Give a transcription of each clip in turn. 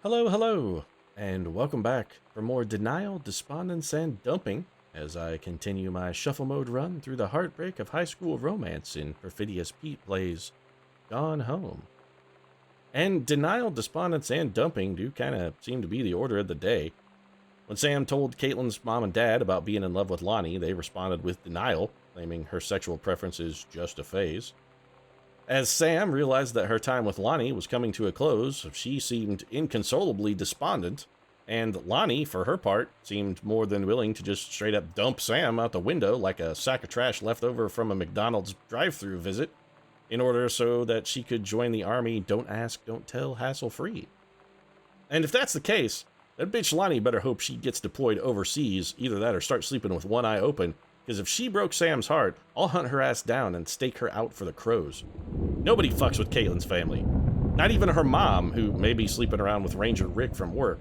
Hello, hello, and welcome back for more Denial, Despondence, and Dumping as I continue my shuffle mode run through the heartbreak of high school romance in Perfidious Pete Plays Gone Home. And Denial, Despondence, and Dumping do kind of seem to be the order of the day. When Sam told Kaitlin's mom and dad about being in love with Lonnie, they responded with denial, claiming her sexual preference is just a phase. As Sam realized that her time with Lonnie was coming to a close, she seemed inconsolably despondent, and Lonnie, for her part, seemed more than willing to just straight up dump Sam out the window like a sack of trash left over from a McDonald's drive-thru visit, in order so that she could join the army don't ask, don't tell, hassle-free. And if that's the case, that bitch Lonnie better hope she gets deployed overseas, either that or start sleeping with one eye open, because if she broke Sam's heart, I'll hunt her ass down and stake her out for the crows. Nobody fucks with Kaitlin's family. Not even her mom, who may be sleeping around with Ranger Rick from work.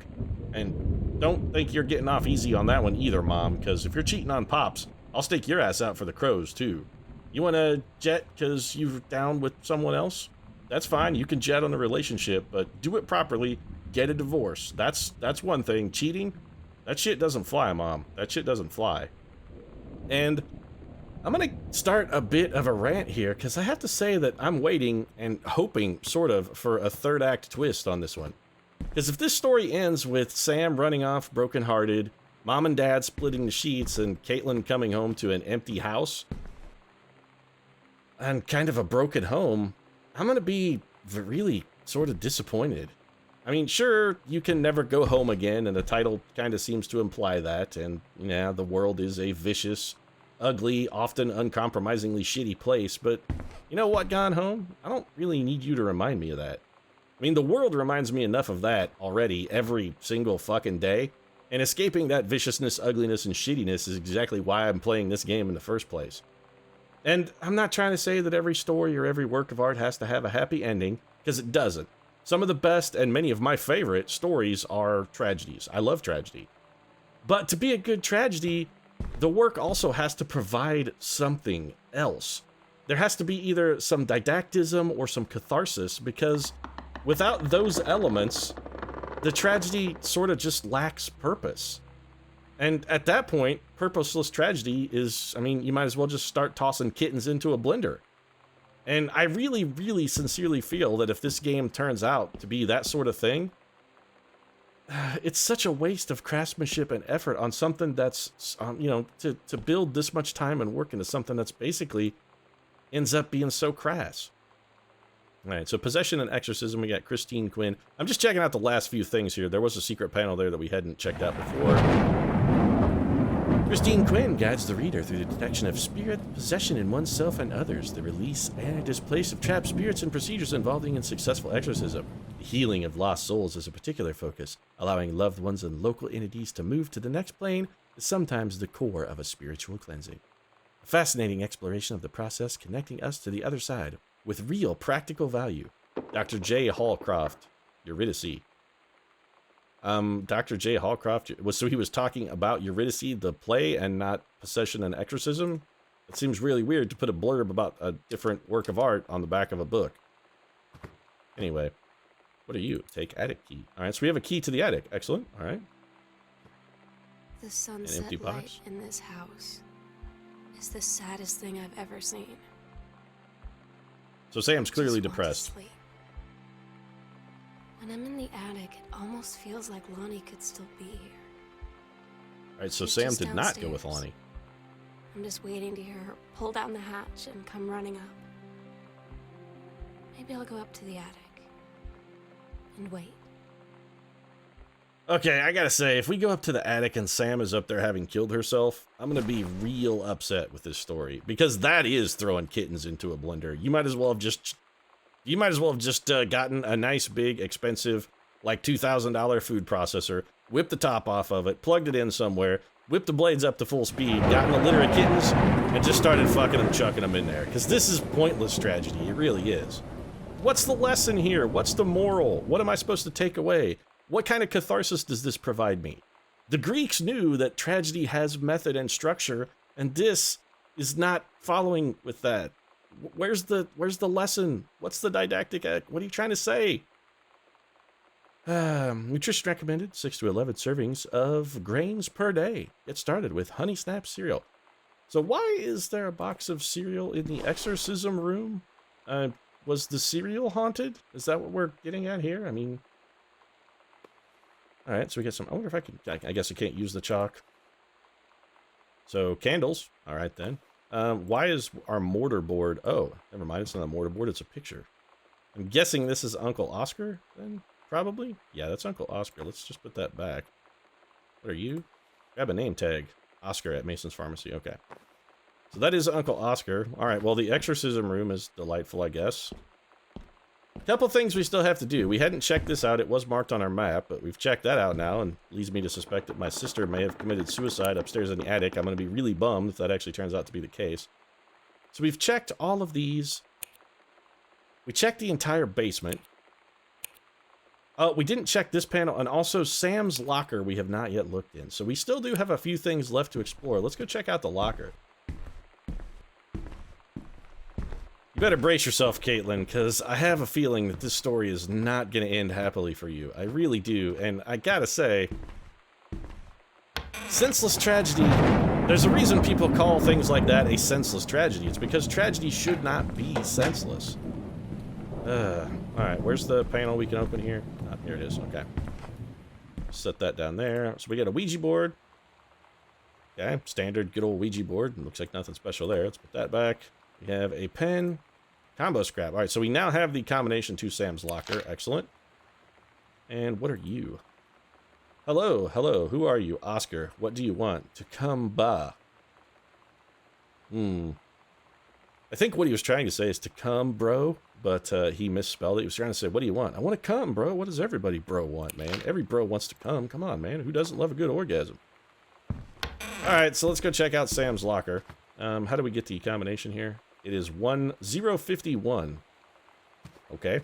And don't think you're getting off easy on that one either, Mom, because if you're cheating on Pops, I'll stake your ass out for the crows, too. You want to jet because you're down with someone else? That's fine, you can jet on the relationship, but do it properly, get a divorce. That's one thing. Cheating? That shit doesn't fly, Mom. That shit doesn't fly. And I'm going to start a bit of a rant here, because I have to say that I'm waiting and hoping, sort of, for a third act twist on this one. Because if this story ends with Sam running off brokenhearted, Mom and Dad splitting the sheets, and Kaitlin coming home to an empty house, and kind of a broken home, I'm going to be really sort of disappointed. I mean, sure, you can never go home again, and the title kind of seems to imply that, and, yeah, the world is a vicious, ugly, often uncompromisingly shitty place, but you know what, Gone Home? I don't really need you to remind me of that. I mean, the world reminds me enough of that already every single fucking day, and escaping that viciousness, ugliness, and shittiness is exactly why I'm playing this game in the first place. And I'm not trying to say that every story or every work of art has to have a happy ending, because it doesn't. Some of the best and many of my favorite stories are tragedies. I love tragedy. But to be a good tragedy, the work also has to provide something else. There has to be either some didactism or some catharsis, because without those elements, the tragedy sort of just lacks purpose. And at that point, purposeless tragedy is, I mean, you might as well just start tossing kittens into a blender. And I really, really sincerely feel that if this game turns out to be that sort of thing, it's such a waste of craftsmanship and effort on something that's, to build this much time and work into something that's basically ends up being so crass. All right, so Possession and Exorcism, we got Christine Quinn. I'm just checking out the last few things here. There was a secret panel there that we hadn't checked out before. Christine Quinn guides the reader through the detection of spirit possession in oneself and others, the release and displace of trapped spirits, and procedures involving in successful exorcism. The healing of lost souls is a particular focus. Allowing loved ones and local entities to move to the next plane is sometimes the core of a spiritual cleansing. A fascinating exploration of the process connecting us to the other side with real practical value. Dr. J. Hallcroft, Eurydice. Dr. J. Hallcroft, so he was talking about Eurydice, the play, and not Possession and Exorcism? It seems really weird to put a blurb about a different work of art on the back of a book. Anyway, what are you? Take attic key. All right, so we have a key to the attic. Excellent. All right. The sunset light in this house is the saddest thing I've ever seen. So Sam's clearly depressed. When I'm in the attic, it almost feels like Lonnie could still be here. All right, so Sam did not go with Lonnie. I'm just waiting to hear her pull down the hatch and come running up. Maybe I'll go up to the attic and wait. Okay, I gotta say, if we go up to the attic and Sam is up there having killed herself, I'm gonna be real upset with this story, because that is throwing kittens into a blender. You might as well have just gotten a nice, big, expensive, like $2,000 food processor, whipped the top off of it, plugged it in somewhere, whipped the blades up to full speed, gotten a litter of kittens, and just started fucking them, chucking them in there. Because this is pointless tragedy. It really is. What's the lesson here? What's the moral? What am I supposed to take away? What kind of catharsis does this provide me? The Greeks knew that tragedy has method and structure, and this is not following with that. Where's the lesson? What's the didactic act? What are you trying to say? Nutrition recommended 6 to 11 servings of grains per day. Get started with Honey Snap cereal. So why is there a box of cereal in the exorcism room? Was the cereal haunted? Is that what we're getting at here? I mean, all right, so we get some, I wonder if I can, I guess I can't use the chalk. So candles, all right then. Why is our mortar board, oh, never mind, it's not a mortar board, it's a picture. I'm guessing this is Uncle Oscar then, probably? Yeah, that's Uncle Oscar, let's just put that back. What are you? Grab a name tag. Oscar at Mason's Pharmacy, okay. So that is Uncle Oscar. All right, well, the exorcism room is delightful, I guess. A couple things we still have to do. We hadn't checked this out. It was marked on our map, but we've checked that out now, and leads me to suspect that my sister may have committed suicide upstairs in the attic. I'm going to be really bummed if that actually turns out to be the case. So we've checked all of these. We checked the entire basement. We didn't check this panel, and also Sam's locker we have not yet looked in. So we still do have a few things left to explore. Let's go check out the locker. You better brace yourself, Kaitlin, because I have a feeling that this story is not going to end happily for you. I really do, and I gotta say, senseless tragedy, there's a reason people call things like that a senseless tragedy. It's because tragedy should not be senseless. Alright, where's the panel we can open here? Oh, here it is, okay. Set that down there. So we got a Ouija board. Okay, standard good old Ouija board. Looks like nothing special there. Let's put that back. We have a pen. Combo scrap. Alright, so we now have the combination to Sam's locker. Excellent. And what are you? Hello, hello. Who are you? Oscar. What do you want? To come by. I think what he was trying to say is to come, bro. But he misspelled it. He was trying to say, what do you want? I want to come, bro. What does everybody bro want, man? Every bro wants to come. Come on, man. Who doesn't love a good orgasm? Alright, so let's go check out Sam's locker. How do we get the combination here? It is 1051. Okay.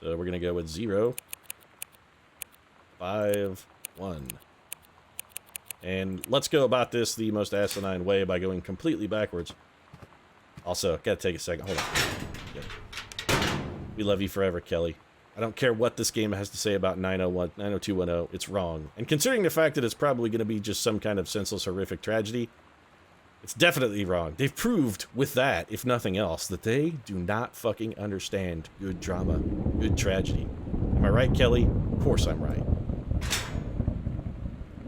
So we're going to go with 0, 5, 1. And let's go about this the most asinine way by going completely backwards. Also, gotta take a second. Hold on. Yep. We love you forever, Kelly. I don't care what this game has to say about 90210. It's wrong. And considering the fact that it's probably going to be just some kind of senseless, horrific tragedy, it's definitely wrong. They've proved with that, if nothing else, that they do not fucking understand good drama, good tragedy. Am I right, Kelly? Of course I'm right.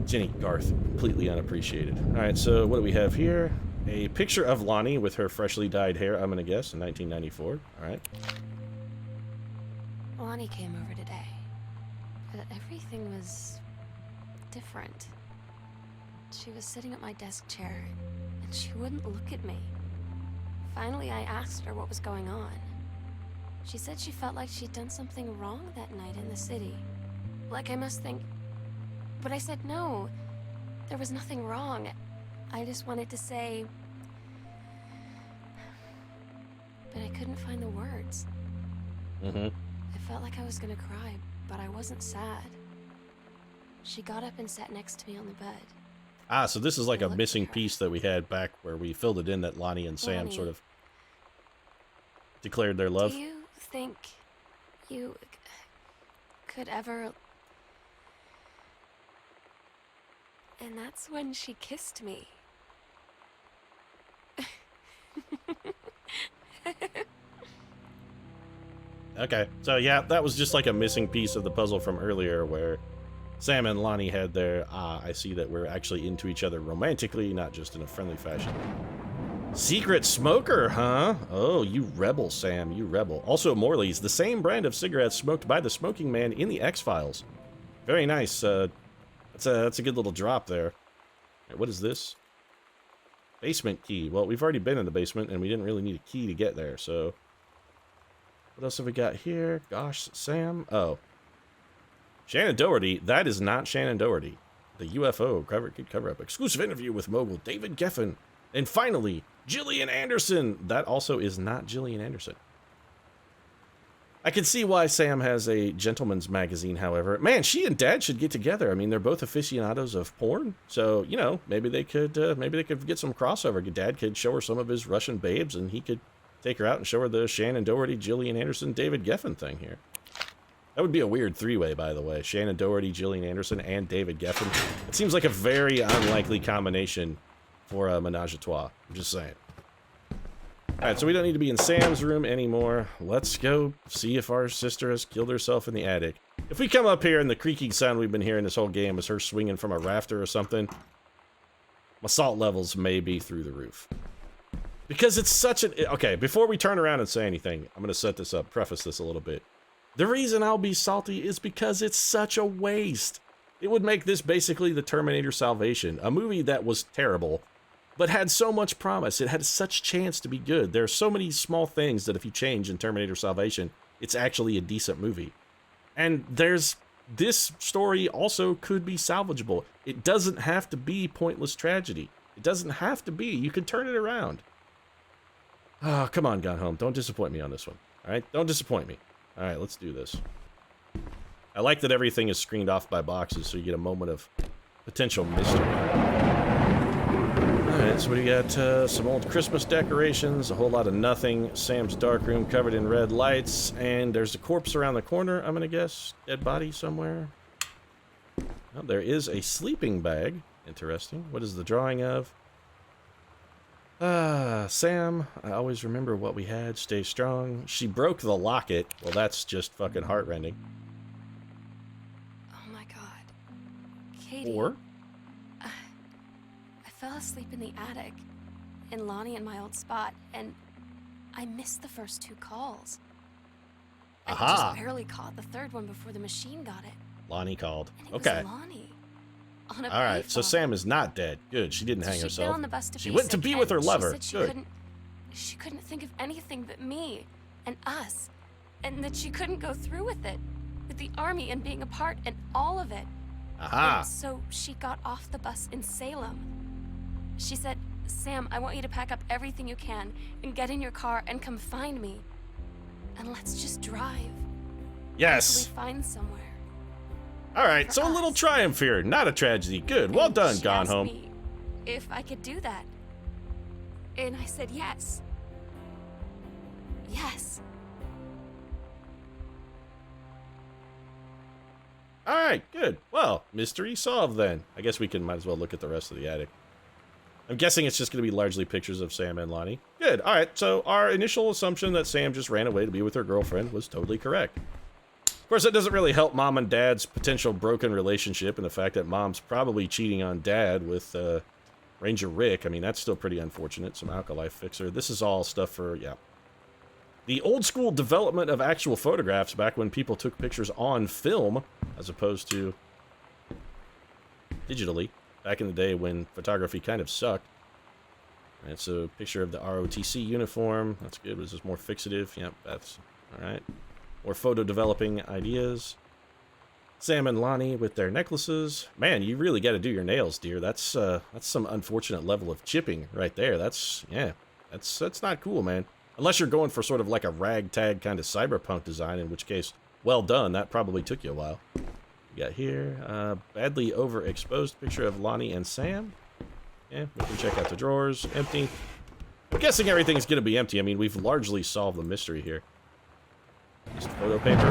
Jenny Garth, completely unappreciated. Alright, so what do we have here? A picture of Lonnie with her freshly dyed hair, I'm gonna guess, in 1994. Alright. Lonnie came over today, but everything was different. She was sitting at my desk chair, and she wouldn't look at me. Finally, I asked her what was going on. She said she felt like she'd done something wrong that night in the city. Like I must think... But I said no, there was nothing wrong. I just wanted to say... But I couldn't find the words. I felt like I was gonna cry, but I wasn't sad. She got up and sat next to me on the bed. Ah, so this is like a missing piece that we had back where we filled it in that Lonnie and Sam sort of declared their love. Do you think you could ever... And that's when she kissed me. Okay, so yeah, that was just like a missing piece of the puzzle from earlier where Sam and Lonnie had their, I see that we're actually into each other romantically, not just in a friendly fashion. Secret smoker, huh? Oh, you rebel, Sam, you rebel. Also, Morley's, the same brand of cigarettes smoked by the smoking man in the X-Files. Very nice, that's a good little drop there. Right, what is this? Basement key. Well, we've already been in the basement, and we didn't really need a key to get there, so... What else have we got here? Gosh, Sam. Oh. Shannon Doherty. That is not Shannon Doherty. The UFO cover-up. Exclusive interview with mogul David Geffen. And finally, Gillian Anderson. That also is not Gillian Anderson. I can see why Sam has a gentleman's magazine, however. Man, she and Dad should get together. I mean, they're both aficionados of porn. So, you know, maybe they could get some crossover. Dad could show her some of his Russian babes, and he could take her out and show her the Shannon Doherty, Gillian Anderson, David Geffen thing here. That would be a weird three-way, by the way. Shannon Doherty, Gillian Anderson, and David Geffen. It seems like a very unlikely combination for a menage a trois. I'm just saying. Alright, so we don't need to be in Sam's room anymore. Let's go see if our sister has killed herself in the attic. If we come up here and the creaking sound we've been hearing this whole game is her swinging from a rafter or something, my salt levels may be through the roof. Because it's such an... Okay, before we turn around and say anything, I'm going to set this up, preface this a little bit. The reason I'll be salty is because it's such a waste. It would make this basically the Terminator Salvation, a movie that was terrible, but had so much promise. It had such chance to be good. There are so many small things that if you change in Terminator Salvation, it's actually a decent movie. And there's... This story also could be salvageable. It doesn't have to be pointless tragedy. It doesn't have to be. You can turn it around. Oh, come on, Gone Home. Don't disappoint me on this one. All right? Don't disappoint me. All right, let's do this. I like that everything is screened off by boxes, so you get a moment of potential mystery. Alright, so we got some old Christmas decorations, a whole lot of nothing, Sam's darkroom covered in red lights, and there's a corpse around the corner, I'm gonna guess. Dead body somewhere. Oh, there is a sleeping bag. Interesting. What is the drawing of? Sam, I always remember what we had. Stay strong. She broke the locket. Well, that's just fucking heartrending. Oh my god. Katie. Or? I fell asleep in the attic, in Lonnie and my old spot, and I missed the first 2 calls. I just barely caught the 3rd one before the machine got it. Lonnie called. And it Okay. was Lonnie. On a All right, payphone. so Sam is not dead. Good, she didn't hang She'd herself. been on the bus to She went to basic, be with her and lover. She Good. said she couldn't think of anything but me and us, and that she couldn't go through with it, with the army and being apart and all of it. Aha. And so she got off the bus in Salem. She said, "Sam, I want you to pack up everything you can and get in your car and come find me. And let's just drive. Yes. Until we find somewhere." All right, For so a little us. triumph here. Not a tragedy. Good. Well And done, she Gone asked Home. me if I could do that. And I said yes. Yes. All right, good. Well, mystery solved then. I guess we might as well look at the rest of the attic. I'm guessing it's just going to be largely pictures of Sam and Lonnie. Good. All right, so our initial assumption that Sam just ran away to be with her girlfriend was totally correct. Of course, that doesn't really help Mom and Dad's potential broken relationship and the fact that Mom's probably cheating on Dad with Ranger Rick. I mean, that's still pretty unfortunate. Some alkali fixer. This is all stuff for, yeah. The old school development of actual photographs back when people took pictures on film as opposed to digitally. Back in the day when photography kind of sucked. And it's a picture of the ROTC uniform. That's good. Was this more fixative? Yep, that's all right. More photo developing ideas. Sam and Lonnie with their necklaces. Man, you really got to do your nails, dear. That's some unfortunate level of chipping right there. That's not cool, man. Unless you're going for sort of like a ragtag kind of cyberpunk design, in which case, well done. That probably took you a while. We got here, badly overexposed picture of Lonnie and Sam. Yeah, we can check out the drawers. Empty. I'm guessing everything's going to be empty. I mean, we've largely solved the mystery here. Just photo paper.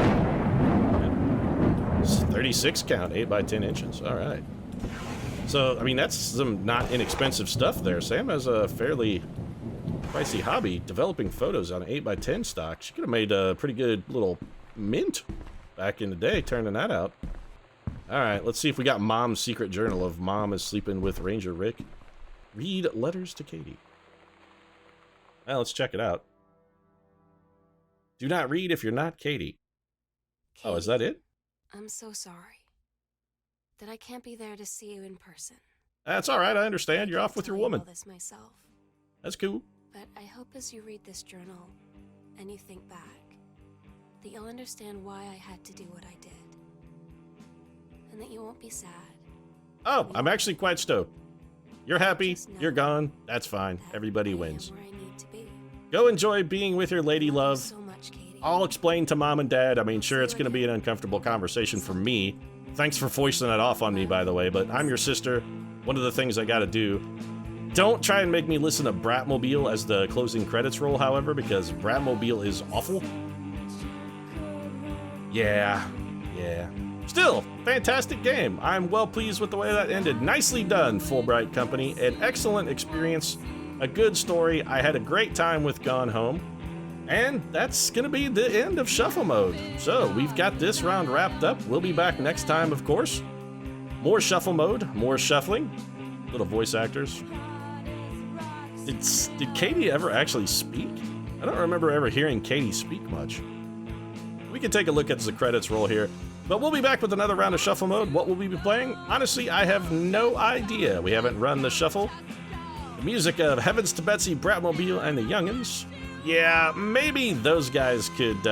It's 36 count, 8 by 10 inches. All right. So, I mean, that's some not inexpensive stuff there. Sam has a fairly pricey hobby, developing photos on an 8 by 10 stock. She could have made a pretty good little mint back in the day, turning that out. All right, let's see if we got Mom's secret journal of Mom is sleeping with Ranger Rick. Read letters to Katie. Well, let's check it out. Do not read if you're not Katie. Oh, is that it? I'm so sorry that I can't be there to see you in person. That's all right. I understand. You're I off can't with your tell you woman. all this myself, That's cool. but I hope as you read this journal and you think back that you'll understand why I had to do what I did, and that you won't be sad. Oh, I'm actually quite stoked. You're happy. Just know You're gone. That's fine. that Everybody I am wins. where I need to be. Go enjoy being with your lady Love you love. so much, Katie. I'll explain to Mom and Dad. I mean, sure, it's going to be an uncomfortable conversation for me. Thanks for foisting that off on me, by the way, but I'm your sister. One of the things I got to do. Don't try and make me listen to Bratmobile as the closing credits roll, however, because Bratmobile is awful. Yeah. Still, fantastic game. I'm well pleased with the way that ended. Nicely done, FullBright Company. An excellent experience, a good story. I had a great time with Gone Home. And that's going to be the end of Shuffle Mode. So we've got this round wrapped up. We'll be back next time, of course. More Shuffle Mode, more shuffling. Little voice actors. Did Katie ever actually speak? I don't remember ever hearing Katie speak much. We can take a look at the credits roll here. But we'll be back with another round of Shuffle Mode. What will we be playing? Honestly, I have no idea. We haven't run the shuffle. The music of Heavens to Betsy, Bratmobile, and the Youngins. Yeah, maybe those guys could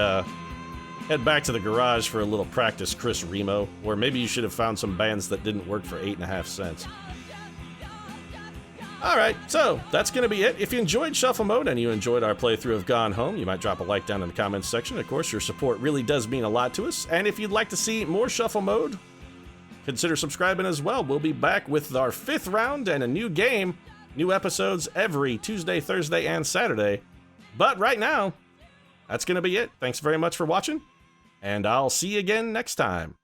head back to the garage for a little practice Chris Remo. Or maybe you should have found some bands that didn't work for 8.5 cents. Alright, so that's going to be it. If you enjoyed Shuffle Mode and you enjoyed our playthrough of Gone Home, you might drop a like down in the comments section. Of course, your support really does mean a lot to us. And if you'd like to see more Shuffle Mode, consider subscribing as well. We'll be back with our 5th round and a new game. New episodes every Tuesday, Thursday, and Saturday. But right now, that's going to be it. Thanks very much for watching, and I'll see you again next time.